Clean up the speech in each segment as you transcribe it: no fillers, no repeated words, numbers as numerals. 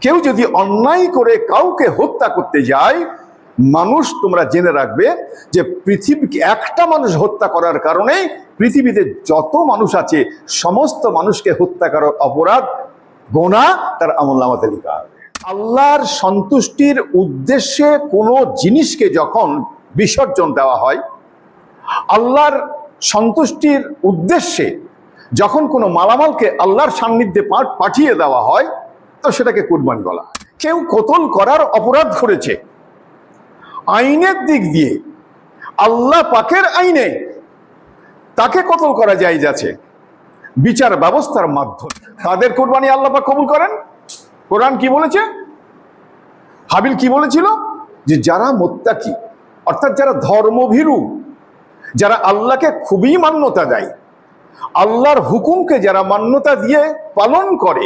কেউ যদি অন্যায় করে কাউকে হত্যা করতে যায়, মানুষ তোমরা জেনে রাখবে যে পৃথিবীকে একটা মানুষ হত্যা করার কারণে পৃথিবীতে যত মানুষ আছে সমস্ত মানুষকে হত্যা করার অপরাধ গোনা তার আমলনামাতে লেখা হবে। আল্লাহর সন্তুষ্টির উদ্দেশ্যে কোনো জিনিসকে যখন বিসর্জন দেওয়া হয়, আল্লাহর সন্তুষ্টির উদ্দেশ্যে যখন কোনো মালামালকে আল্লাহর সান্নিধ্যে পাঠিয়ে দেওয়া হয়, তো সেটাকে কুরবানি বলা হয়। কেউ কতল করার অপরাধ করেছে, আইনের দিক দিয়ে আল্লাহ পাকের আইনে তাকে কতল করা জায়েজ আছে বিচার ব্যবস্থার মাধ্যমে, তাদের কুরবানি আল্লাহ পাক কবুল করেন। কোরআন কি বলেছে? হাবিল কি বলেছিল? যে যারা মুত্তাকি, অর্থাৎ যারা ধর্মভীরু, যারা আল্লাহকে খুবই মান্যতা দেয়, আল্লাহর হুকুমকে যারা মান্যতা দিয়ে পালন করে,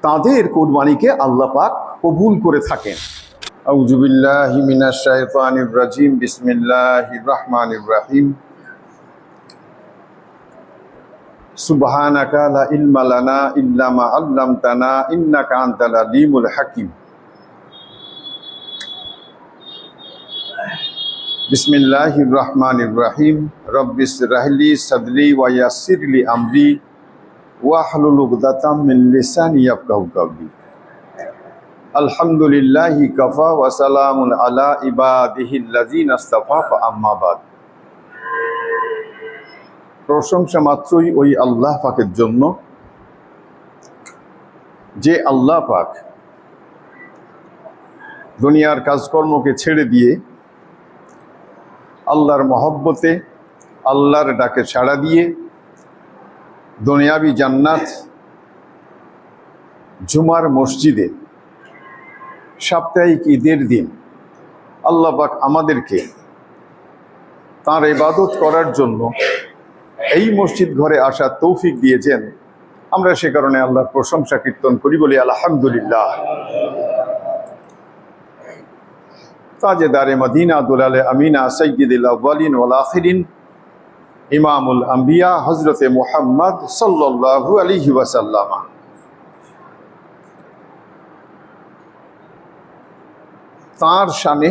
তাদের কুরবানিকে আল্লাহ পাক কবুল করে থাকেন। আউযু বিল্লাহি মিনাশ শাইতানির রাজিম, বিসমিল্লাহির রহমানির রহিম। সুবহানাকা লা ইলমা লানা ইল্লা মা আল্লামতানা ইন্নাকা আনতাল আলিমুল হাকিম। বিসমিল্লাহির রহমানির রহিম। রব্বিশ রাহলি সাদরি ওয়া ইয়াসসিরলি আমরি ওয়াহলুল উকদাতাম মিন লিসানি ইয়াফকাহু কাওলি। আলহামদুলিল্লাহি কাফা ওয়া সালামুন আলা ইবাদিহিল্লাযিনা ইসতাফা, আম্মা বাদ। প্রশংসা মাত্রই ওই আল্লাহ পাকের জন্য, যে আল্লাহ পাক দুনিয়ার কাজকর্মকে ছেড়ে দিয়ে আল্লাহর মহব্বতে, আল্লাহর ডাকে সাড়া দিয়ে দুনিয়াবি জান্নাত জুমার মসজিদে সাপ্তাহিক ঈদের দিন আল্লাহ পাক আমাদেরকে তাঁর ইবাদত করার জন্য এই মসজিদ ঘরে আসার তৌফিক দিয়েছেন। আমরা সে কারণে আল্লাহর প্রশংসা কীর্তন করি, বলি আলহামদুলিল্লাহ। তাজেদারে মদিনা দুলালে আমিনা সাইয়্যিদুল আউয়ালিন ওয়াল আখিরিন ইমামুল আম্বিয়া হযরতে মুহাম্মদ সাল্লাল্লাহু আলাইহি ওয়াসাল্লাম, তাঁর শানে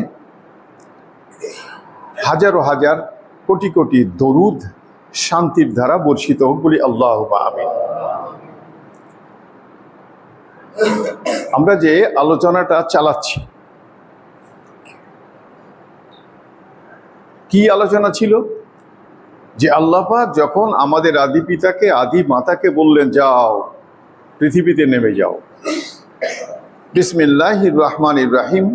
হাজারো হাজার কোটি কোটি দরুদ শান্তির ধারা বর্ষিত হোক, বলি আল্লাহুম্মা আমিন। আমরা যে আলোচনাটা চালাচ্ছি, কি আলোচনা ছিল? যে আল্লাহ পাক যখন আমাদের আদি পিতাকে, আদি মাতাকে বললেন যাও পৃথিবীতে নেমে যাও, বিসমিল্লাহির রহমানির রহিম,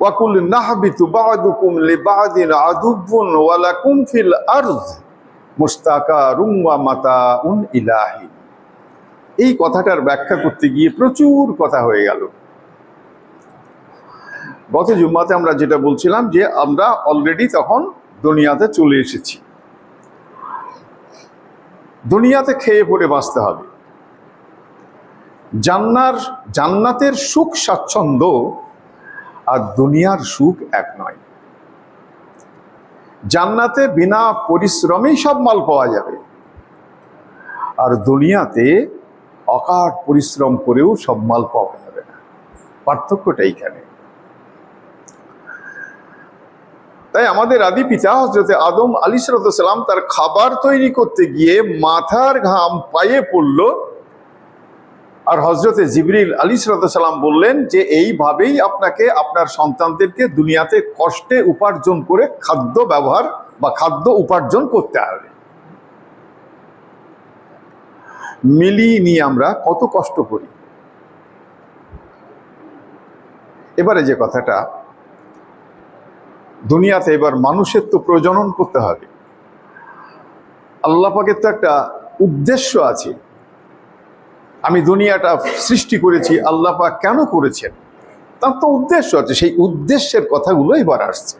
ওয়াকুল নাহবিতু বা'দুকুম লিবা'দিন আদুব্বুন ওয়া লাকুম ফিল আরদ মুস্তাকারুম ওয়া মাতাউন ইলাহি। এই কথাটার ব্যাখ্যা করতে গিয়ে প্রচুর কথা হয়ে গেল। গত জুম্মাতে আমরা যেটা বলছিলাম যে আমরা অলরেডি তখন দুনিয়াতে চলে এসেছি, দুনিয়াতে খেয়ে পড়ে বাঁচতে হবে। জান্নাতের সুখ স্বাচ্ছন্দ্য আর দুনিয়ার সুখ এক নয়। জান্নাতে বিনা পরিশ্রমেই সব মাল পাওয়া যাবে, আর দুনিয়াতে অকাট পরিশ্রম করেও সব মাল পাওয়া যাবে না। পার্থক্যটা এইখানে। তাই আমাদের আদি পিতা হযরতে আদম আলাইহিস সালাম তার খাবার তৈরি করতে গিয়ে মাথার ঘাম পায়ে পড়ল, আর হযরতে জিবরিল আলাইহিস সালাম বললেন যে এইভাবেই আপনাকে আপনার সন্তানদেরকে দুনিয়াতে কষ্টে উপার্জন করে খাদ্য ব্যবহার বা খাদ্য উপার্জন করতে হবে। মিলিয়ে নিয়ে আমরা কত কষ্ট করি। এবারে যে কথাটা, দুনিয়াতে এবার মানুষের তো প্রজনন করতে হবে। আল্লাহ পাকের তো একটা উদ্দেশ্য আছে। আমি দুনিয়াটা সৃষ্টি করেছি, আল্লাহ পাক কেন করেছেন তার তো উদ্দেশ্য আছে। সেই উদ্দেশ্যের কথাগুলো এবার আসছে।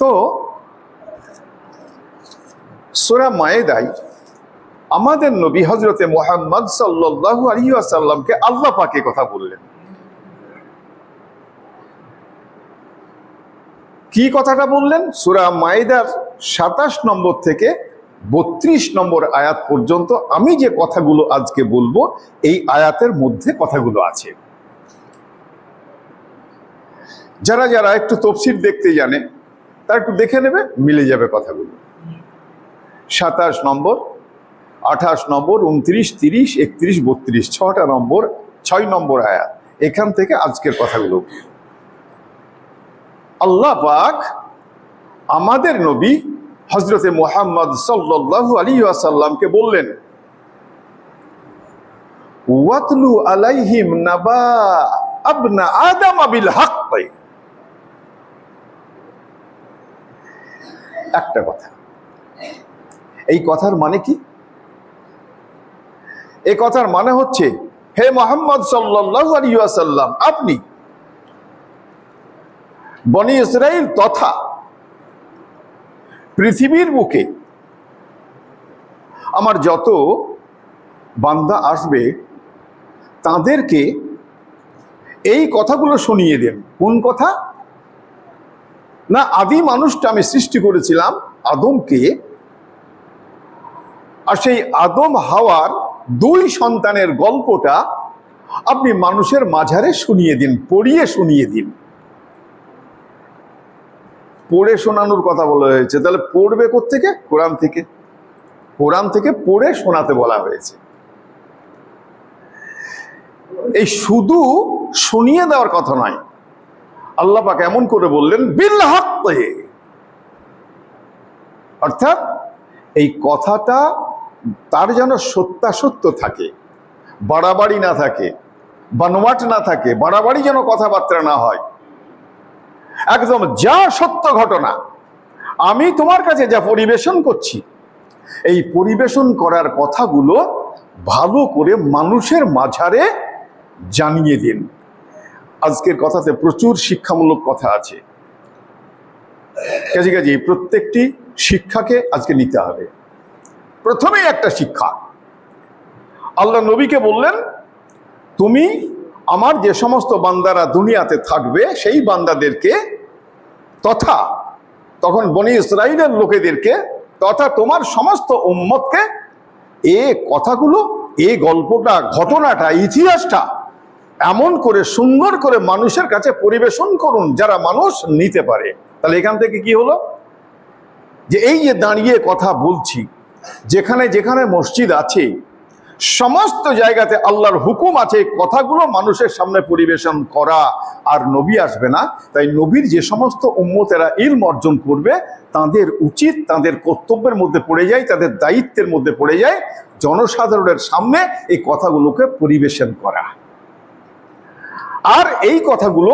তো সূরা মায়েদায় আমাদের নবী হযরতে মুহাম্মদ সাল্লাল্লাহু আলাইহি ওয়াসাল্লামকে আল্লাহ পাকে কথা বললেন। কি কথাটা বললেন? সূরা মায়েদার 27 নম্বর থেকে 32 নম্বর আয়াত পর্যন্ত আমি যে কথাগুলো আজকে বলবো এই আয়াতের মধ্যে কথাগুলো আছে। যারা যারা একটু তফসির দেখতে জানে তারা একটু দেখে নেবে, মিলে যাবে কথাগুলো। 27 নম্বর, 28 নম্বর, 29, 30, 31, 32, 6টা নম্বর, 6 নম্বর আয়াত, এখান থেকে আজকের কথাগুলো। আল্লাহ পাক আমাদের নবী হযরতে মুহাম্মদ সাল্লাল্লাহু আলাইহি ওয়াসাল্লামকে বললেন, ওয়াতলু আলাইহিম নাবা আবনা আদম বিল হক। একটা কথা, এই কথার মানে কি? এই কথার মানে হচ্ছে, হে মুহাম্মদ সাল্লাল্লাহু আলাইহি ওয়াসাল্লাম, আপনি বনি ইসরাইল তথা পৃথিবীর বুকে আমার যত বান্দা আসবে তাদেরকে এই কথাগুলো শুনিয়ে দেন। কোন কথা? না, আদি মানুষটা আমি সৃষ্টি করেছিলাম আদমকে, আর সেই আদম হাওয়ার 2 সন্তানের গল্পটা আপনি মানুষের মাঝারে শুনিয়ে দিন, পড়িয়ে শুনিয়ে দিন। পড়ে শোনানোর কথা বলা হয়েছে, তাহলে পড়বে কোত্থেকে? কোরআন থেকে। কোরআন থেকে পড়ে শোনাতে বলা হয়েছে। এই শুধু শুনিয়ে দেওয়ার কথা নয়, আল্লাহ পাক এমন করে বললেন বিল হক, অর্থাৎ এই কথাটা তার যেন সত্যাসত্য থাকে, বাড়াবাড়ি না থাকে, বানোয়াট না থাকে, বাড়াবাড়ি যেন কথাবার্তা না হয়। একদম যা সত্য ঘটনা আমি তোমার কাছে যা পরিবেশন করছি, এই পরিবেশন করার কথাগুলো ভালো করে মানুষের মাঝারে জানিয়ে দিন। আজকের কথাতে প্রচুর শিক্ষামূলক কথা আছে, কাজে কাজে প্রত্যেকটি শিক্ষাকে আজকে নিতে হবে। প্রথমেই একটা শিক্ষা, আল্লাহ নবীকে বললেন, তুমি আমার যে সমস্ত বান্দারা দুনিয়াতে থাকবে সেই বান্দাদেরকে তথা, তখন বনি ইসরাইলের লোকেদেরকে, তথা তোমার সমস্ত উম্মতকে এ কথাগুলো, এই গল্পটা, ঘটনাটা, ইতিহাসটা এমন করে সুন্দর করে মানুষের কাছে পরিবেশন করুন যারা মানুষ নিতে পারে। তাহলে এখান থেকে কি হলো, যে এই যে দাঁড়িয়ে কথা বলছি, যেখানে যেখানে মসজিদ আছে সমস্ত জায়গাতে আল্লাহর হুকুম আছে কথাগুলো মানুষের সামনে পরিবেশন করা। আর নবী আসবে না, তাই নবীর যে সমস্ত উম্মতেরা ইলম অর্জন করবে তাদের উচিত, তাদের কর্তব্যের মধ্যে পড়ে যায়, তাদের দায়িত্বের মধ্যে পড়ে যায় জনসাধারণের সামনে এই কথাগুলোকে পরিবেশন করা। আর এই কথাগুলো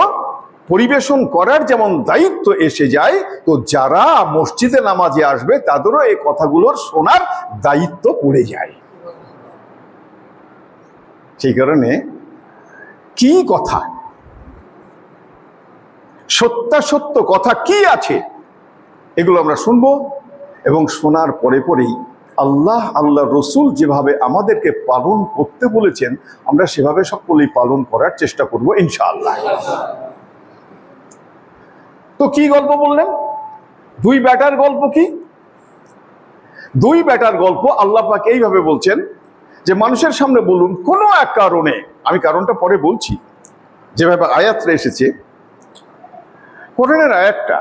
পরিবেশন করার যেমন দায়িত্ব এসে যায়, তো যারা মসজিদে নামাজে আসবে তাদেরও এই কথাগুলোর শোনার দায়িত্ব পড়ে যায়। সেই কারণে কি কথা, সত্যাসত্য কথা কি আছে, এগুলো আমরা শুনবো, এবং শোনার পরে পরেই আল্লাহ রসুল যেভাবে আমাদেরকে পালন করতে বলেছেন আমরা সেভাবে সকলেই পালন করার চেষ্টা করব ইনশাআল্লাহ। তো কি গল্প বললেন? 2 বেটার গল্প। কি 2 বেটার গল্প? আল্লাহ পাক এইভাবে বলছেন যে মানুষের সামনে বলুন কোনো এক কারণে, আমি কারণটা পরে বলছি, যেভাবে আয়াতটা এসেছে কোরআনের আয়াতটা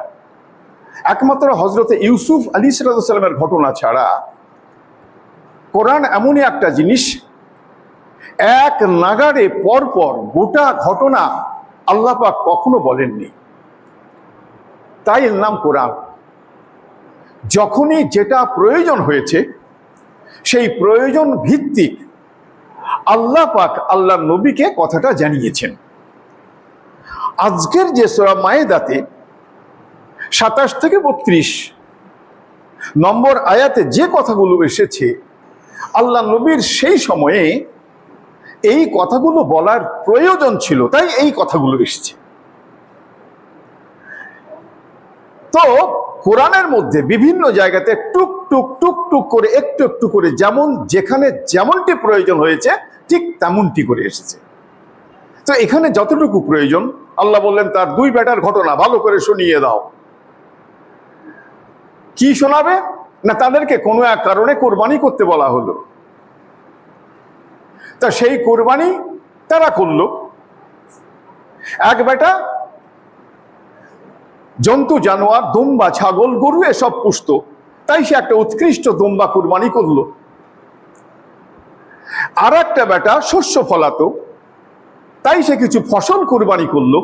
একমাত্র হযরতে ইউসুফ আলাইহিস সালামের ঘটনা ছাড়া কোরআন এমনই একটা জিনিস, এক নাগাড়ে পরপর গোটা ঘটনা আল্লাহ পাক কখনো বলেননি, তাই এর নাম কোরআন। যখনই যেটা প্রয়োজন হয়েছে সেই প্রয়োজন ভিত্তিক আল্লাহ পাক আল্লাহ নবীকে কথাটা জানিয়েছেন। আজকের যে সূরা মায়েদাতে 27 থেকে 32 নম্বর আয়াতে যে কথাগুলো এসেছে, আল্লাহ নবীর সেই সময়ে এই কথাগুলো বলার প্রয়োজন ছিল, তাই এই কথাগুলো এসেছে। তো কোরআনের মধ্যে বিভিন্ন জায়গাতে টুক টুক টুক টুক করে একটু একটু করে যেমন যেখানে যেমনটি প্রয়োজন হয়েছে ঠিক তেমনটি করে এসেছে। তো এখানে যতটুকু প্রয়োজন আল্লাহ বললেন তার 2 বেটার ঘটনা ভালো করে শুনিয়ে দাও। কি শোনাবে? না তাদেরকে কোনো এক কারণে কোরবানি করতে বলা হলো। তা সেই কোরবানি তারা করলো। এক বেটা জন্তু জানোয়ার, দুম্বা, ছাগল, গরু এসব পুষত, তাই সে একটা উৎকৃষ্ট দুম্বা কোরবানি করলো। আর একটা বেটা শস্য ফলাতো, তাই সে কিছু ফসল কোরবানি করলো।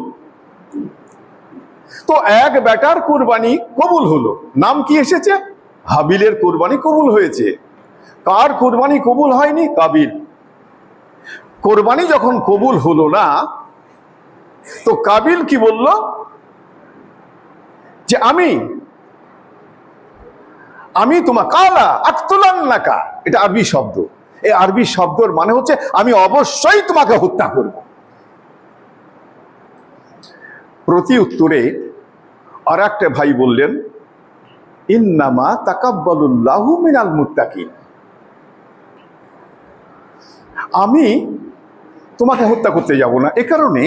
তো এক বেটার কোরবানি কবুল হলো। নাম কি এসেছে? হাবিলের কোরবানি কবুল হয়েছে। কার কোরবানি কবুল হয়নি? কাবিল। কোরবানি যখন কবুল হলো না, তো কাবিল কি বলল? যে আমি তোমার কালা আকতুলান্নাকা, এটা আরবি শব্দ। এই আরবি শব্দের মানে হচ্ছে আমি অবশ্যই তোমাকে হত্যা করব। প্রতি উত্তরে আর একটা ভাই বললেন, ইন্নামা তাকাব্বালুল্লাহু মিনাল মুত্তাকিন, আমি তোমাকে হত্যা করতে যাব না। এ কারণে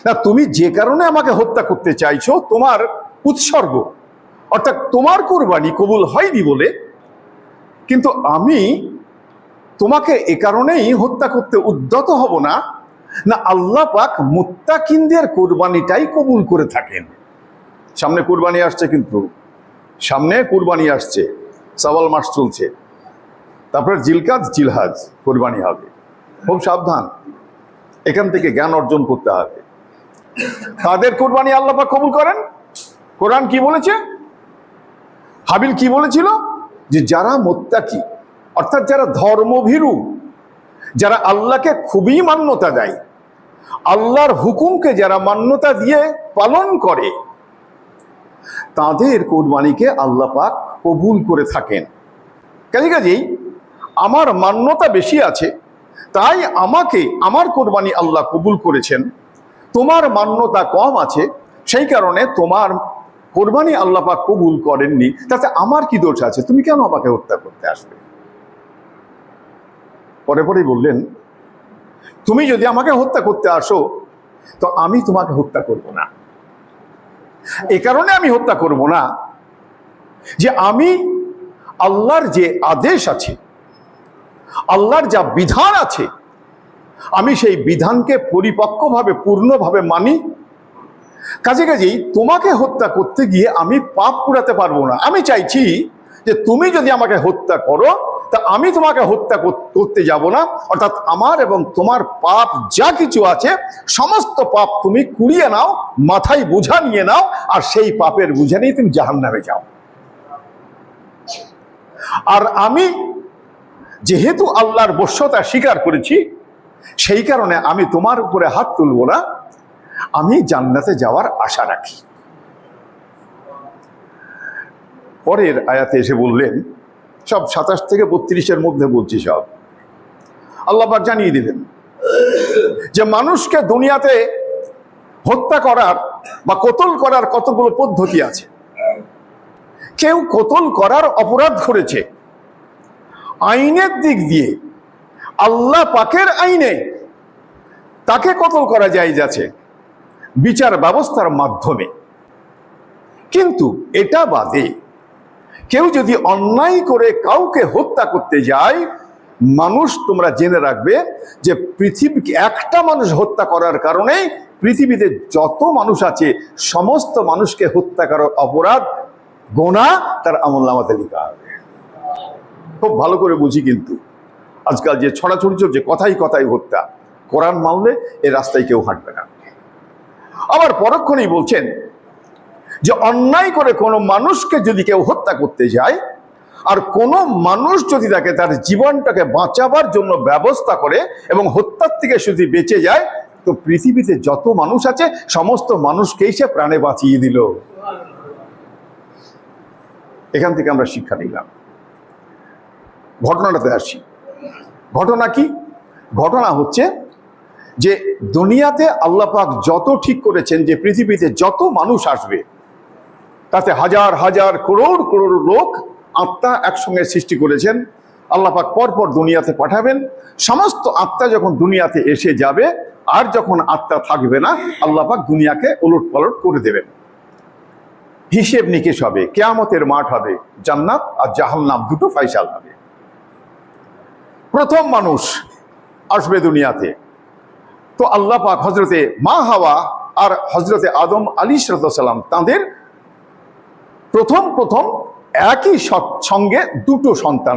না, তুমি যে কারণে আমাকে হত্যা করতে চাইছো, তোমার উৎসর্গ অর্থাৎ তোমার কোরবানি কবুল হয়নি বলে, কিন্তু আমি তোমাকে এ কারণেই হত্যা করতে উদ্যত হব না, না আল্লাহ পাক মুত্তাকিনদের কোরবানিটাই কবুল করে থাকেন। সামনে কোরবানি আসছে, কিন্তু সামনে কোরবানি আসছে, শাওয়াল মাস চলছে, তারপরে জিলকাদ জিলহাজ কোরবানি হবে। খুব সাবধান, এখান থেকে জ্ঞান অর্জন করতে হবে। তাদের কোরবানি আল্লাহ পাক কবুল করেন। কোরআন কি বলেছে? হাবিল কি বলেছিল? যে যারা মুত্তাকি অর্থাৎ যারা ধর্মভীরু, যারা আল্লাহকে খুবই মান্যতা দেয়, আল্লাহর হুকুমকে যারা মান্যতা দিয়ে পালন করে, তাদের কোরবানিকে আল্লাহ পাক কবুল করে থাকেন। কাজেই আমার মান্যতা বেশি আছে, তাই আমাকে আমার কোরবানি আল্লাহ কবুল করেছেন। তোমার মান্যতা কম আছে, সেই কারণে তোমার কোরবানি আল্লাহ পাক কবুল করেননি। তাতে আমার কি দোষ আছে? তুমি কেন আমাকে হত্যা করতে আসবে? পরেই বললেন, তুমি যদি আমাকে হত্যা করতে আসো, তো আমি তোমাকে হত্যা করব না। এ কারণে আমি হত্যা করব না যে আমি আল্লাহর যে আদেশ আছে, আল্লাহর যা বিধান আছে, আমি সেই বিধানকে পরিপক্কভাবে পূর্ণভাবে মানি। কাজেই তোমাকে হত্যা করতে গিয়ে আমি পাপ কুড়াতে পারবো না। আমি চাইছি যে তুমি যদি আমাকে হত্যা করো, তা আমি তোমাকে হত্যা করতে যাব না। অর্থাৎ আমার এবং তোমার পাপ যা কিছু আছে, সমস্ত পাপ তুমি কুড়িয়ে নাও, মাথায় বোঝা নিয়ে নাও, আর সেই পাপের বোঝা নিয়ে তুমি জাহান্নামে যাও। আর আমি যেহেতু আল্লাহর বশ্যতা স্বীকার করেছি, সেই কারণে আমি তোমার উপরে হাত তুলব না, আমি জান্নাতে যাওয়ার আশা রাখি। পরের আয়াতে এসে বললেন, সব 27 থেকে 32-এর মধ্যে বলছি, সব আল্লাহ পাক জানিয়ে দিলেন যে মানুষকে দুনিয়াতে হত্যা করার বা কতল করার কতগুলো পদ্ধতি আছে। কেউ কতল করার অপরাধ করেছে, আইনের দিক দিয়ে আল্লাহ পাকের আইনে তাকে কতল করা জায়েজ আছে বিচার ব্যবস্থার মাধ্যমে। কিন্তু এটা বাদে কেউ যদি অন্যায় করে কাউকে হত্যা করতে যায়, মানুষ তোমরা জেনে রাখবে যে পৃথিবীকে একটা মানুষ হত্যা করার কারণে পৃথিবীতে যত মানুষ আছে সমস্ত মানুষকে হত্যা করার অপরাধ গোনা তার আমলনামাতে লেখা হবে। খুব ভালো করে বুঝি, কিন্তু আজকাল যে ছড়াছড়ি চলছে কথাই হত্যা, কোরআন মানলে এ রাস্তায় কেউ হাঁটবে না। আবার পরক্ষণেই বলছেন যে অন্যায় করে কোনো মানুষকে যদি কেউ হত্যা করতে যায়, আর কোনো মানুষ যদি তাকে তার জীবনটাকে বাঁচাবার জন্য ব্যবস্থা করে এবং হত্যার থেকে যদি বেঁচে যায়, তো পৃথিবীতে যত মানুষ আছে সমস্ত মানুষকেই সে প্রাণে বাঁচিয়ে দিল। এখান থেকে আমরা শিক্ষা নিলাম। ঘটনাটাতে আসি। ঘটনা কি? ঘটনা হচ্ছে যে দুনিয়াতে আল্লাহ পাক যত ঠিক করেছেন যে পৃথিবীতে যত মানুষ আসবে, তাতে হাজার হাজার করোড় করোড় লোক আত্মা একসঙ্গে সৃষ্টি করেছেন। আল্লাহ পাক পরপর দুনিয়াতে পাঠাবেন। সমস্ত আত্মা যখন দুনিয়াতে এসে যাবে, আর যখন আত্মা থাকবে না, আল্লাহ পাক দুনিয়াকে ওলট পালট করে দেবেন। হিসেব নিকেশ হবে, কিয়ামতের মাঠ হবে, জান্নাত আর জাহান্নাম দুটো ফাইসাল হবে। প্রথম মানুষ আসবে দুনিয়াতে, তো আল্লাহ পাক হজরতে মা হাওয়া আর হজরতে আদম আলাইহিসসালাম তাদের প্রথম একই সঙ্গে দুটো সন্তান,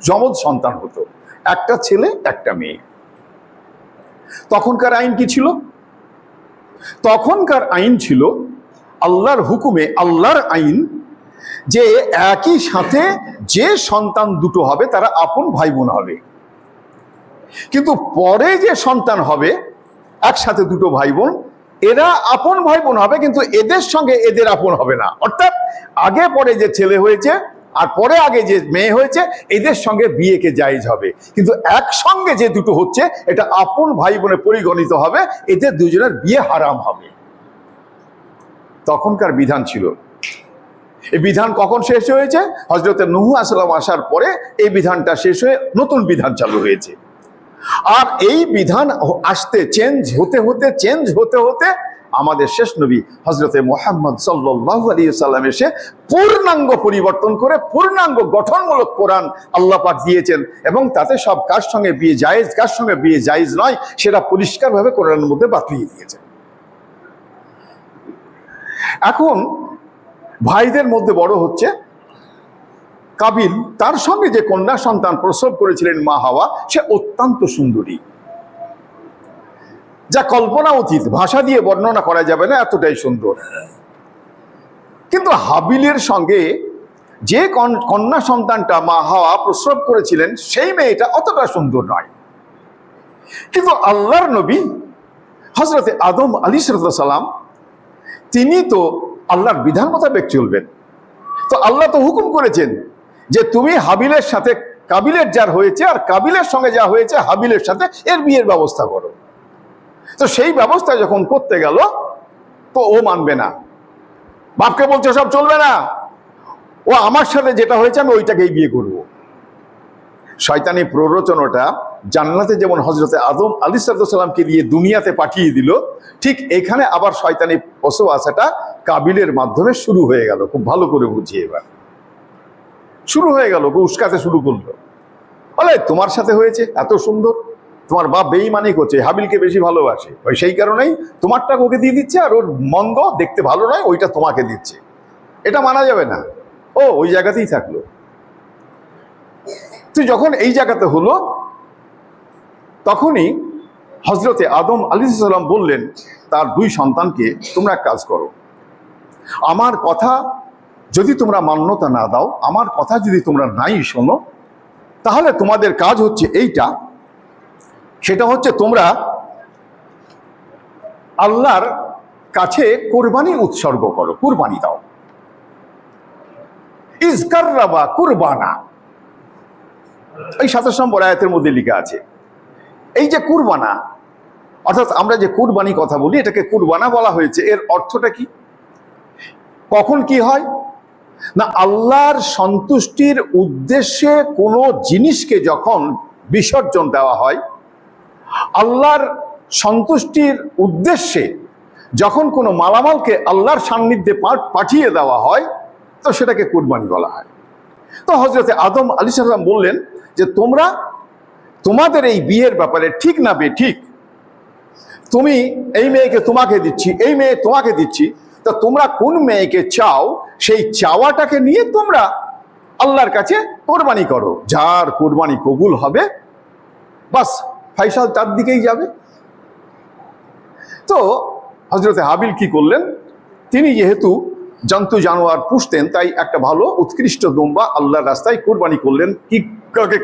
যমজ সন্তান হতো, একটা ছেলে একটা মেয়ে। তখনকার আইন কি ছিল? তখনকার আইন ছিল আল্লাহর হুকুমে, আল্লাহর আইন, যে একই সাথে যে সন্তান দুটো হবে তারা আপন ভাই বোন হবে। কিন্তু পরে যে সন্তান হবে একসাথে দুটো ভাই বোন, এরা আপন ভাই বোন হবে, কিন্তু এদের সঙ্গে এদের আপন হবে না। অর্থাৎ আগে পরে যে ছেলে হয়েছে আর পরে আগে যে মেয়ে হয়েছে এদের সঙ্গে বিয়েকে জায়েজ হবে, কিন্তু একসঙ্গে যে দুটো হচ্ছে এটা আপন ভাই বোনে পরিগণিত হবে, এদের দুজনের বিয়ে হারাম হবে। তখনকার বিধান ছিল। এই বিধান কখন শেষ হয়েছে? হযরত নূহ আলাইহিস সালাম আসার পরে এই বিধানটা শেষ হয়ে নতুন বিধান চালু হয়েছে। আর এই বিধান আসতে চেঞ্জ হতে হতে আমাদের শেষ নবী হযরতে মুহাম্মদ সাল্লাল্লাহু আলাইহি ওয়াসাল্লাম এসে পূর্ণাঙ্গ পরিবর্তন করে পূর্ণাঙ্গ গঠনমূলক কোরআন আল্লাহ পাক দিয়েছেন, এবং তাতে সব কার সঙ্গে বিয়ে জায়েজ, কার সঙ্গে বিয়ে জায়েজ নয় সেটা পরিষ্কারভাবে কোরআনের মধ্যে বাতলিয়ে দিয়েছেন। এখন ভাইদের মধ্যে বড় হচ্ছে কাবিল, তার সঙ্গে যে কন্যা সন্তান প্রসব করেছিলেন মা হাওয়া, সে অত্যন্ত সুন্দরী, যা কল্পনা অতীত, ভাষা দিয়ে বর্ণনা করা যাবে না, এতটাই সুন্দর। কিন্তু হাবিলের সঙ্গে যে কন্যা সন্তানটা মা হাওয়া প্রসব করেছিলেন সেই মেয়েটা অতটা সুন্দর নয়। কিন্তু আল্লাহর নবী হযরতে আদম আলাইহিসসালাম তিনি তো আল্লাহর বিধান মোতাবেক চলবেন। তো আল্লাহ তো হুকুম করেছেন যে তুমি হাবিলের সাথে কাবিলের যার হয়েছে আর কাবিলের সঙ্গে যা হয়েছে হাবিলের সাথে এর বিয়ের ব্যবস্থা করো। তো সেই ব্যবস্থা যখন করতে গেল তো ও মানবে না, বাপকে বলছে সব চলবে না, ও আমার সাথে যেটা হয়েছে আমি ওইটাকেই বিয়ে করব। শয়তানি প্ররোচনাটা জান্নাতে যেমন হযরতে আদম আলাইহিসসালামকে দিয়ে দুনিয়াতে পাঠিয়ে দিল, ঠিক এখানে আবার শয়তানি ওয়াসওয়াসাটা কাবিলের মাধ্যমে শুরু হয়ে গেল। খুব ভালো করে বুঝিয়ে এবার শুরু হয়ে গেল, উস্কাতে শুরু করলো, বলে তোমার সাথে হয়েছে এত সুন্দর, তোমার বাপ বেঈমানি করছে, হাবিলকে বেশি ভালোবাসে, ওই সেই কারণেই তোমারটা ওকে দিয়ে দিচ্ছে, আর ওর মন্দ দেখতে ভালো নয় ওইটা তোমাকে দিচ্ছে, এটা মানা যাবে না। ও ওই জায়গাতেই থাকলো। তো যখন এই জায়গাতে হলো তখনই হযরতে আদম আলাইহিসসালাম বললেন তার দুই সন্তানকে, তোমরা এক কাজ করো, আমার কথা যদি তোমরা মান্যতা না দাও, আমার কথা যদি তোমরা নাই শোনো, তাহলে তোমাদের কাজ হচ্ছে এইটা, সেটা হচ্ছে তোমরা আল্লাহর কাছে কোরবানি উৎসর্গ করো, কোরবানি দাও। ইজকাররাবা কুরবানা, এই 27 নম্বর আয়াতের মধ্যে লেখা আছে। এই যে কুরবানা, অর্থাৎ আমরা যে কুরবানি কথা বলি এটাকে কুরবানা বলা হয়েছে, এর অর্থটা কি? কখন কি হয় না, আল্লাহর সন্তুষ্টির উদ্দেশ্যে কোনো জিনিসকে যখন বিসর্জন দেওয়া হয়, আল্লাহর সন্তুষ্টির উদ্দেশ্যে যখন কোনো মালামালকে আল্লাহর সান্নিধ্যে পাঠিয়ে দেওয়া হয়, তো সেটাকে কুরবানি বলা হয়। তো হযরতে আদম আলাইহিসসালাম বললেন যে তোমরা তোমাদের এই বিয়ের ব্যাপারে ঠিক না বেঠিক, তুমি এই মেয়েকে তোমাকে দিচ্ছি, এই মেয়ে তোমাকে দিচ্ছি, তা তোমরা কোন মেয়েকে চাও সেই চাওয়াটাকে নিয়ে তোমরা আল্লাহর কাছে কোরবানি করো, যার কোরবানি কবুল হবে বাস ফাইসাল তার দিকেই যাবে। তো হযরতে হাবিল কি করলেন, তিনি যেহেতু জন্তু জানোয়ার পুষতেন তাই একটা ভালো উৎকৃষ্ট দুম্বা আল্লাহর রাস্তায় কোরবানি করলেন। কি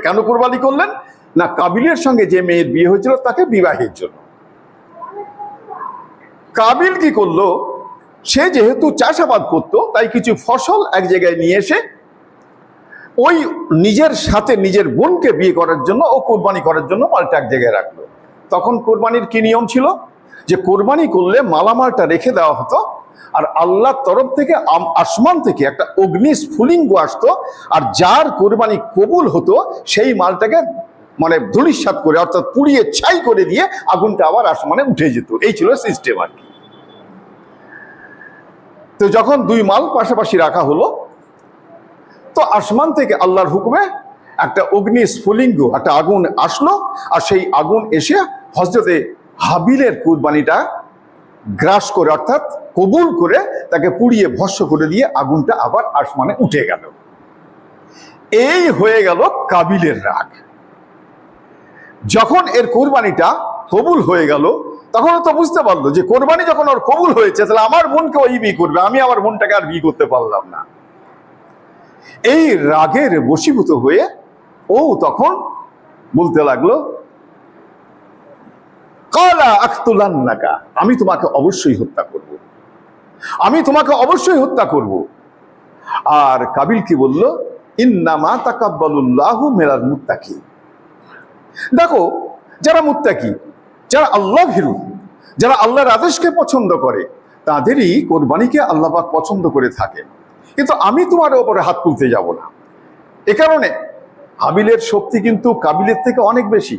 কেন কোরবানি করলেন না, কাবিলের সঙ্গে যে মেয়ের বিয়ে হয়েছিল তাকে বিবাহের জন্য। কাবিল কি করলো, সে যেহেতু চাষাবাদ করতো তাই কিছু ফসল এক জায়গায় নিয়ে এসে ওই নিজের সাথে নিজের বোনকে বিয়ে করার জন্য ও কোরবানি করার জন্য মালটা এক জায়গায় রাখলো। তখন কোরবানির কি নিয়ম ছিল যে কোরবানি করলে মালামালটা রেখে দেওয়া হতো, আর আল্লাহর তরফ থেকে আসমান থেকে একটা অগ্নিস্ফুলিঙ্গ আসতো, আর যার কোরবানি কবুল হতো সেই মালটাকে মানে ধূলিসাৎ করে অর্থাৎ পুড়িয়ে ছাই করে দিয়ে আগুনটা আবার আসমানে উঠে যেত। এই ছিল সিস্টেম আর কি। তো যখন দুই মাল পাশাপাশি রাখা হলো, তো আসমান থেকে আল্লাহর হুকুমে একটা অগ্নি স্ফুলিঙ্গ, একটা আগুন আসলো, আর সেই আগুন এসে হযরতে হাবিলের কুরবানিটা গ্রাস করে, অর্থাৎ কবুল করে, তাকে পুড়িয়ে ভস্ম করে দিয়ে আগুনটা আবার আসমানে উঠে গেল। এই হয়ে গেল কাবিলের রাগ। যখন এর কোরবানিটা কবুল হয়ে গেল, তখন তো বুঝতে পারলো যে কোরবানি যখন ওর কবুল হয়েছে, তাহলে আমার বোনকে ওই বিয়ে করবে, আমি আমার বোনটাকে আর বিয়ে করতে পারলাম না। এই রাগের বশীভূত হয়ে ও তখন বলতে লাগলো, কালা আকতুলান্নাকা, আমি তোমাকে অবশ্যই হত্যা করব, আমি তোমাকে অবশ্যই হত্যা করব। আর কাবিল কি বলল, ইন্নামা তাকাব্বালুল্লাহু মিনাল মুত্তাকিন। দেখো, যারা মুত্তাকি, যারা আল্লাহ ভীরু, যারা আল্লাহর আদেশকে পছন্দ করে, তাদেরই কোরবানিকে আল্লাহ পাক পছন্দ করে থাকেন। কিন্তু আমি তোমার উপরে হাত তুলতে যাব না। এ কারণে হাবিলের শক্তি কিন্তু কাবিলের থেকে অনেক বেশি।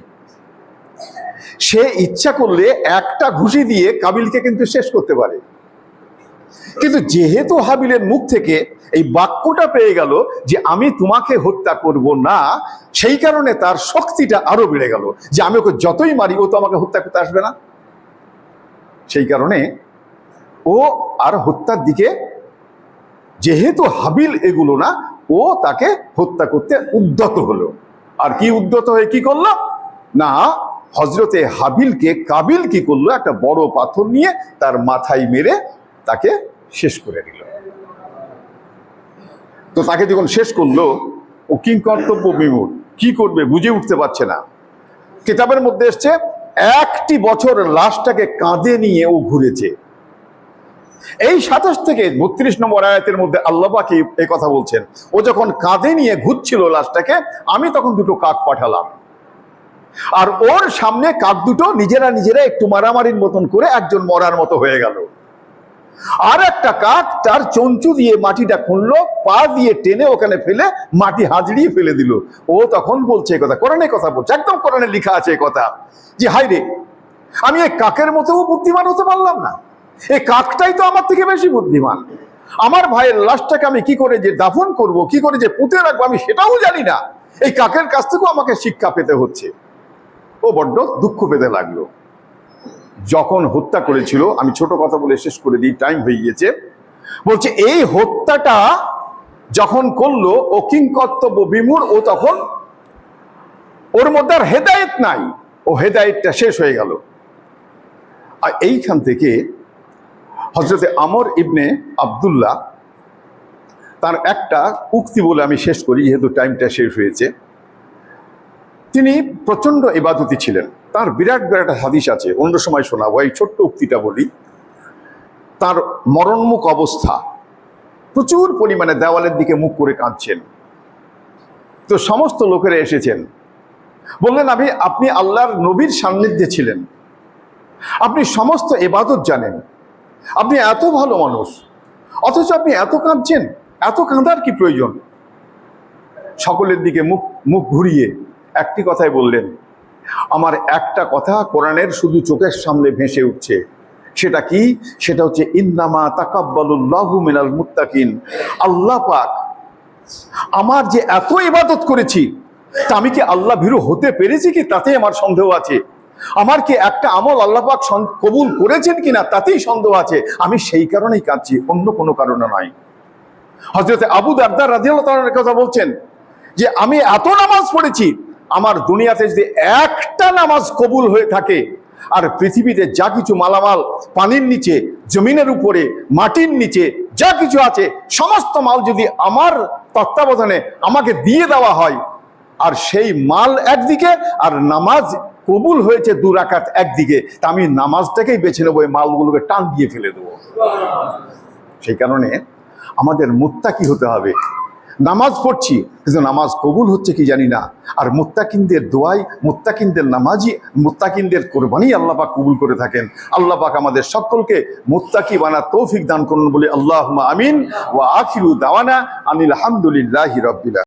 সে ইচ্ছা করলে একটা ঘুষি দিয়ে কাবিলকে কিন্তু শেষ করতে পারে। কিন্তু যেহেতু হাবিলের মুখ থেকে এই বাক্যটা পেয়ে গেল যে আমি তোমাকে হত্যা করব না, সেই কারণে তার শক্তিটা আরো বেড়ে গেল, যে আমি ওকে যতই মারি ও তো আমাকে হত্যা করতে আসবে না। সেই কারণে ও আর হত্যার দিকে, যেহেতু হাবিল এগুলো না, ও তাকে হত্যা করতে উদ্যত হলো। আর কি উদ্যত হয়ে কি করলো না, হযরতে হাবিলকে কাবিল কি করলো, একটা বড় পাথর নিয়ে তার মাথায় মেরে তাকে শেষ করে দিল। তো তাকে যখন শেষ করলো, ও কিংকর্তব্য বিমূঢ়, কি করবে বুঝে উঠতে পারছে না। কিতাবের মধ্যে এসছে 1টি বছর লাশটাকে কাঁধে নিয়ে ও ঘুরেছে। এই 27 থেকে 32 নম্বর আয়াতের মধ্যে আল্লাহ পাক এই কথা বলছেন, ও যখন কাঁধে নিয়ে ঘুরছিল লাশটাকে, আমি তখন দুটো কাক পাঠালাম, আর ওর সামনে কাক দুটো নিজেরা একটু মারামারির মতন করে একজন মরার মতো হয়ে গেল। আর একটা কাক তার চঞ্চু দিয়ে মাটিটা খুঁড়লো, পা দিয়ে টেনে ওখানে ফেলে মাটি হাজড়িয়ে ফেলে দিল। ও তখন বলছে কথা, কোরআনে কথা বলছে, একদম কোরআনে লেখা আছে কথা, যে হাই রে, আমি এই কাকের মতো বুদ্ধিমান হতে পারলাম না। এই কাকটাই তো আমার থেকে বেশি বুদ্ধিমান। আমার ভাইয়ের লাশটাকে আমি কি করে যে দাফন করব, কি করে যে পুঁতে রাখবো, আমি সেটাও জানি না। এই কাকের কাছ থেকেও আমাকে শিক্ষা পেতে হচ্ছে। ও বড্ড দুঃখ পেতে লাগলো। যখন হত্যা করেছিল, আমি ছোট কথা বলে শেষ করে দিই, টাইম হয়ে গিয়েছে, বলছে এই হত্যাটা যখন করলো, ও কিংকর্তব্য বিমূঢ়, ও তখন ওর মধ্যে আর হেদায়েত নাই, ও হেদায়েতটা শেষ হয়ে গেল। আর এইখান থেকে হযরতে আমর ইবনে আব্দুল্লাহ তার একটা উক্তি বলে আমি শেষ করি, যেহেতু টাইমটা শেষ হয়েছে। তিনি প্রচন্ড ইবাদতি ছিলেন, তার বিরাট বিরাট হাদিস আছে, অন্য সময় শোনাবো, এই ছোট্ট উক্তিটা বলি। তার মরণমুখ অবস্থা, প্রচুর পরিমাণে দেওয়ালের দিকে মুখ করে কাঁদছেন। তো সমস্ত লোকেরা এসেছেন, বললেন আপনি আল্লাহর নবীর সান্নিধ্যে ছিলেন, আপনি সমস্ত ইবাদত জানেন, আপনি এত ভালো মানুষ, অথচ আপনি এত কাঁদছেন, এত কাঁদার কি প্রয়োজন? সকলের দিকে মুখ ঘুরিয়ে একটি কথাই বললেন, আমার একটা কথা কোরআনের শুধু চোখের সামনে ভেসে উঠছে। সেটা কি? সেটা হচ্ছে ইন্নামা তাকাব্বালুল্লাহু মিনাল মুত্তাকিন। আল্লাহ পাক আমার যে এত ইবাদত করেছি, তা আমি কি আল্লাহ ভীরু হতে পেরেছি কি, তাতে আমার সন্দেহ আছে। আমার কি একটা আমল আল্লাহ পাক কবুল করেছেন কিনা, তাতেই সন্দেহ আছে। আমি সেই কারণেই কাঁদছি, অন্য কোনো কারণে নয়। হযরত আবু দারদা রাদিয়াল্লাহু তাআলার কথা বলছেন যে আমি এত নামাজ পড়েছি, আমার দুনিয়াতে যদি একটা নামাজ কবুল হয়ে থাকে, আর পৃথিবীতে যা কিছু মালামাল পানির নিচে, জমিনের উপরে, মাটির নিচে যা কিছু আছে, সমস্ত মাল যদি আমার তত্ত্বাবধানে আমাকে দিয়ে দেওয়া হয়, আর সেই মাল একদিকে আর নামাজ কবুল হয়েছে 2 রাকাত একদিকে, তা আমি নামাজটাকেই বেছে নেবো, এই মালগুলোকে টান দিয়ে ফেলে দেবো। সেই কারণে আমাদের মুত্তাকি হতে হবে। নামাজ পড়ছি, কিন্তু নামাজ কবুল হচ্ছে কি জানি না। আর মুত্তাকিনদের দোয়াই, মুত্তাকিনদের নামাজি, মুত্তাকিনদের কোরবানি আল্লাহ পাক কবুল করে থাকেন। আল্লাহ পাক আমাদের সকলকে মুত্তাকি বানার তৌফিক দান করুন বলে আল্লাহুম্মা আমিন। ওয়া আখিরু দাওয়ানা আনিল হামদুলিল্লাহি রাব্বিল আলামিন।